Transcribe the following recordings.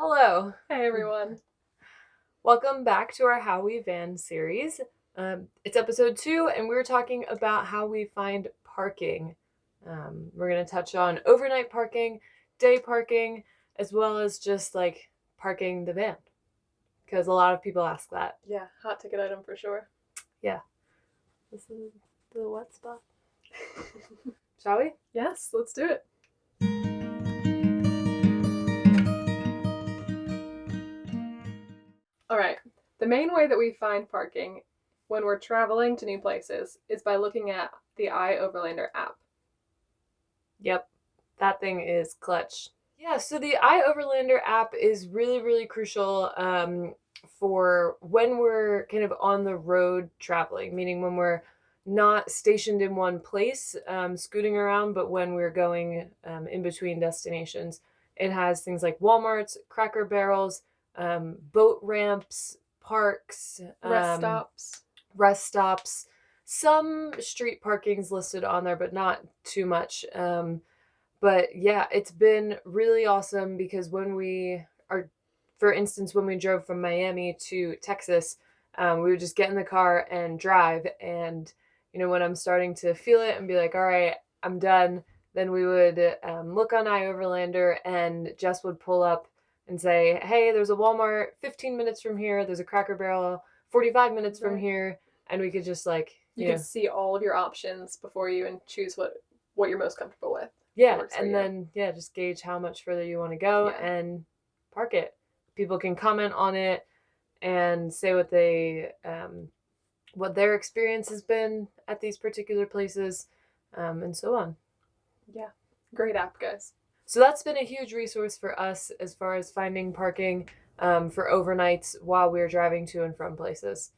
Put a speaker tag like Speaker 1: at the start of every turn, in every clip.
Speaker 1: Hello.
Speaker 2: Hey everyone.
Speaker 1: Welcome back to our How We Van series. It's episode 2, and we're talking about how we find parking. We're going to touch on overnight parking, day parking, as well as just like parking the van, because a lot of people ask that.
Speaker 2: Yeah, hot ticket item for sure.
Speaker 1: Yeah. This is the wet spot. Shall we?
Speaker 2: Yes, let's do it. All right. The main way that we find parking when we're traveling to new places is by looking at the iOverlander app.
Speaker 1: Yep. That thing is clutch. Yeah, so the iOverlander app is really, really crucial for when we're kind of on the road traveling, meaning when we're not stationed in one place, scooting around, but when we're going in between destinations. It has things like Walmarts, Cracker Barrels, boat ramps, parks, rest stops, some street parkings listed on there, but not too much. But yeah, it's been really awesome because for instance, when we drove from Miami to Texas, we would just get in the car and drive. And, when I'm starting to feel it and be like, all right, I'm done, then we would look on iOverlander and Jess would pull up and say, hey, there's a Walmart 15 minutes from here. There's a Cracker Barrel 45 minutes from here. And we could just
Speaker 2: you could see all of your options before you and choose what you're most comfortable with.
Speaker 1: Yeah, and then just gauge how much further you want to go and park it. People can comment on it and say what their experience has been at these particular places, and so on.
Speaker 2: Yeah, great app, guys.
Speaker 1: So that's been a huge resource for us as far as finding parking for overnights while we're driving to and from places.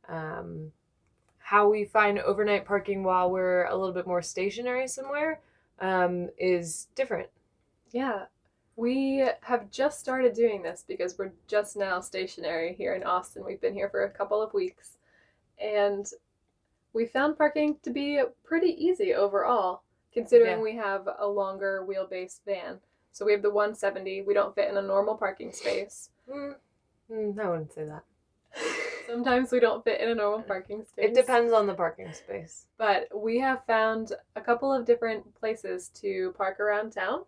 Speaker 1: How we find overnight parking while we're a little bit more stationary somewhere is different.
Speaker 2: Yeah, we have just started doing this because we're just now stationary here in Austin. We've been here for a couple of weeks, and we found parking to be pretty easy overall, considering we have a longer wheelbase van. So we have the 170. We don't fit in a normal parking space.
Speaker 1: I wouldn't say that.
Speaker 2: Sometimes we don't fit in a normal parking space.
Speaker 1: It depends on the parking space.
Speaker 2: But we have found a couple of different places to park around town.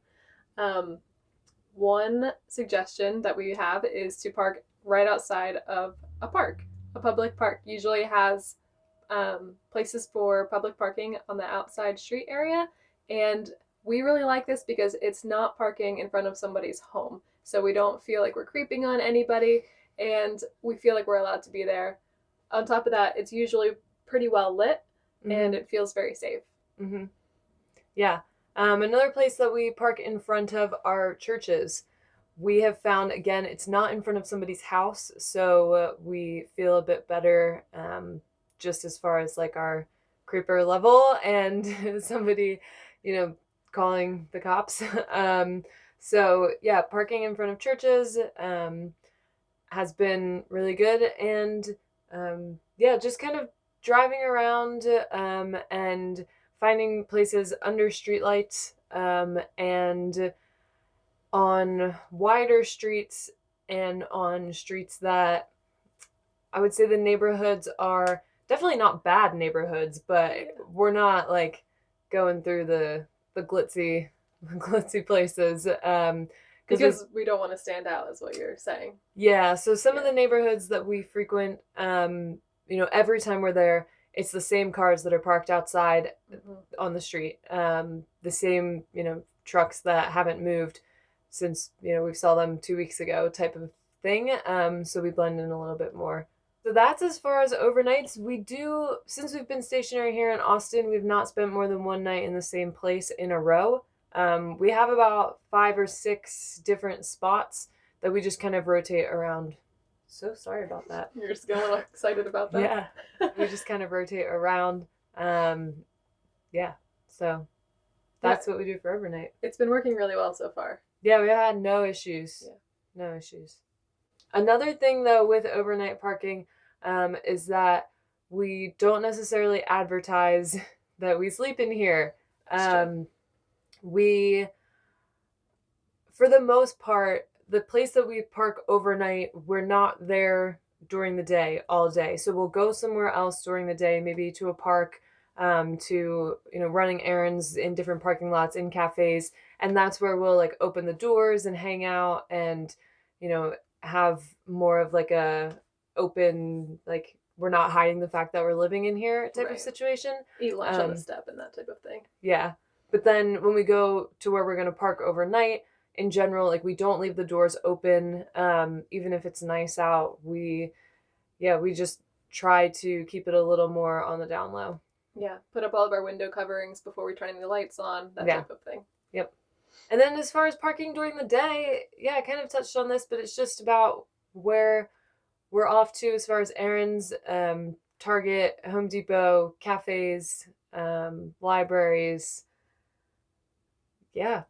Speaker 2: One suggestion that we have is to park right outside of a park. A public park usually has places for public parking on the outside street area. And we really like this because it's not parking in front of somebody's home. So we don't feel like we're creeping on anybody, and we feel like we're allowed to be there. On top of that, it's usually pretty well lit, and it feels very safe.
Speaker 1: Mm-hmm. Yeah. Another place that we park in front of are churches. We have found, again, it's not in front of somebody's house, so we feel a bit better just as far as like our creeper level and somebody, calling the cops. So yeah, parking in front of churches has been really good. And just kind of driving around and finding places under streetlights and on wider streets and on streets that I would say the neighborhoods are definitely not bad neighborhoods, but we're not like going through the glitzy places.
Speaker 2: Because we don't want to stand out, is what you're saying.
Speaker 1: Yeah, so some of the neighborhoods that we frequent, every time we're there, it's the same cars that are parked outside on the street. The same, trucks that haven't moved since, we saw them 2 weeks ago type of thing. So we blend in a little bit more. So that's as far as overnights. Since we've been stationary here in Austin, we've not spent more than one night in the same place in a row. We have about 5 or 6 different spots that we just kind of rotate around. So sorry about that.
Speaker 2: You're just getting a little excited about that.
Speaker 1: Yeah, we just kind of rotate around. So that's what we do for overnight.
Speaker 2: It's been working really well so far.
Speaker 1: Yeah, we had no issues.
Speaker 2: Yeah.
Speaker 1: No issues. Another thing, though, with overnight parking is that we don't necessarily advertise that we sleep in here. We, for the most part, the place that we park overnight, we're not there during the day all day. So we'll go somewhere else during the day, maybe to a park, to running errands in different parking lots, in cafes, and that's where we'll like open the doors and hang out and you know have more of like a open, like we're not hiding the fact that we're living in here type of
Speaker 2: Right.
Speaker 1: situation.
Speaker 2: Eat lunch on the step and that type of thing.
Speaker 1: Yeah. But then when we go to where we're going to park overnight, in general, like we don't leave the doors open. Even if it's nice out, we just try to keep it a little more on the down low.
Speaker 2: Yeah. Put up all of our window coverings before we turn any lights on, that type of thing.
Speaker 1: Yep. And then as far as parking during the day, yeah, I kind of touched on this, but it's just about where we're off to as far as errands, Target, Home Depot, cafes, libraries. Yeah,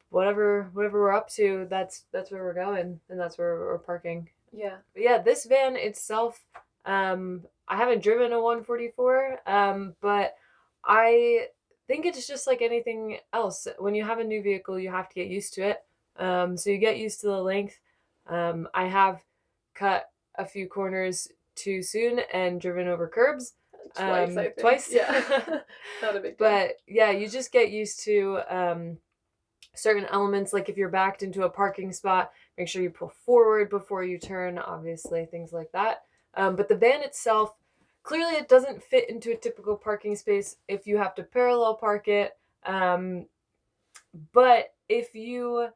Speaker 1: whatever we're up to, that's where we're going, and that's where we're parking.
Speaker 2: Yeah.
Speaker 1: But yeah, this van itself, I haven't driven a 144, but I think it's just like anything else. When you have a new vehicle, you have to get used to it. So you get used to the length. I have cut a few corners too soon and driven over curbs.
Speaker 2: Twice, I think.
Speaker 1: Twice.
Speaker 2: Yeah. Not a big deal.
Speaker 1: But yeah, you just get used to certain elements. Like if you're backed into a parking spot, make sure you pull forward before you turn, obviously, things like that. But the van itself, clearly it doesn't fit into a typical parking space if you have to parallel park it. But if you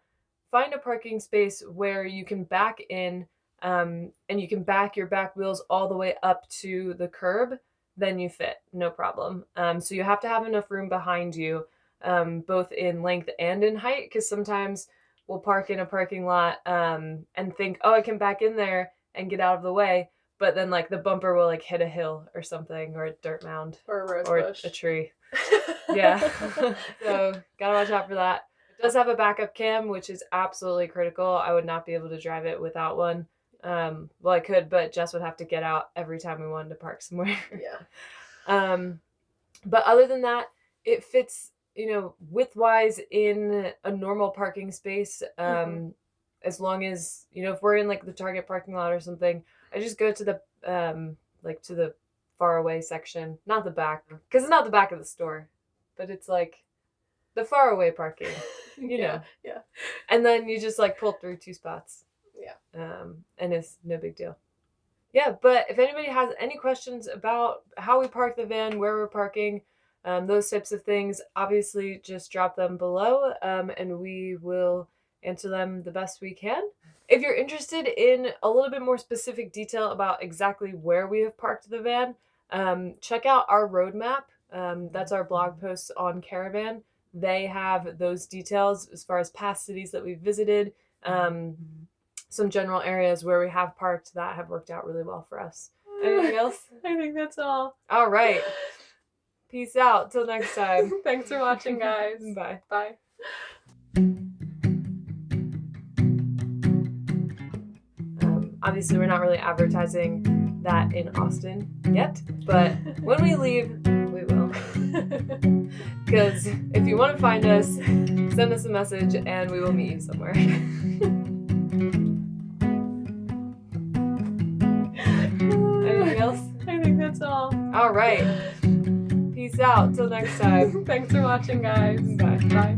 Speaker 1: find a parking space where you can back in, and you can back your back wheels all the way up to the curb, then you fit, no problem. So you have to have enough room behind you, both in length and in height, because sometimes we'll park in a parking lot and think, oh, I can back in there and get out of the way, but then like the bumper will like hit a hill or something, or a dirt mound,
Speaker 2: or a rose
Speaker 1: or
Speaker 2: bush,
Speaker 1: a tree. Yeah. So gotta watch out for that. It does have a backup cam, which is absolutely critical. I would not be able to drive it without one. Well, I could, but Jess would have to get out every time we wanted to park somewhere.
Speaker 2: Yeah.
Speaker 1: But other than that, it fits, width-wise in a normal parking space. As long as, if we're in like the Target parking lot or something, I just go to the to the far away section, not the back, because it's not the back of the store, but it's like the far away parking,
Speaker 2: Yeah.
Speaker 1: And then you just like pull through 2 spots.
Speaker 2: Yeah.
Speaker 1: And it's no big deal. Yeah, but if anybody has any questions about how we park the van, where we're parking, those types of things, obviously just drop them below, and we will answer them the best we can. If you're interested in a little bit more specific detail about exactly where we have parked the van, check out our roadmap. That's our blog posts on Caravan. They have those details as far as past cities that we've visited, some general areas where we have parked that have worked out really well for us. Anything else?
Speaker 2: I think that's all.
Speaker 1: All right. Peace out. Till next time.
Speaker 2: Thanks for watching, guys.
Speaker 1: Bye.
Speaker 2: Bye.
Speaker 1: Obviously, we're not really advertising that in Austin yet, but when we leave, we will. Because if you want to find us, send us a message and we will meet you somewhere. Anything else?
Speaker 2: I think that's all.
Speaker 1: All right. Peace out. Till next time.
Speaker 2: Thanks for watching, guys.
Speaker 1: Bye.
Speaker 2: Bye.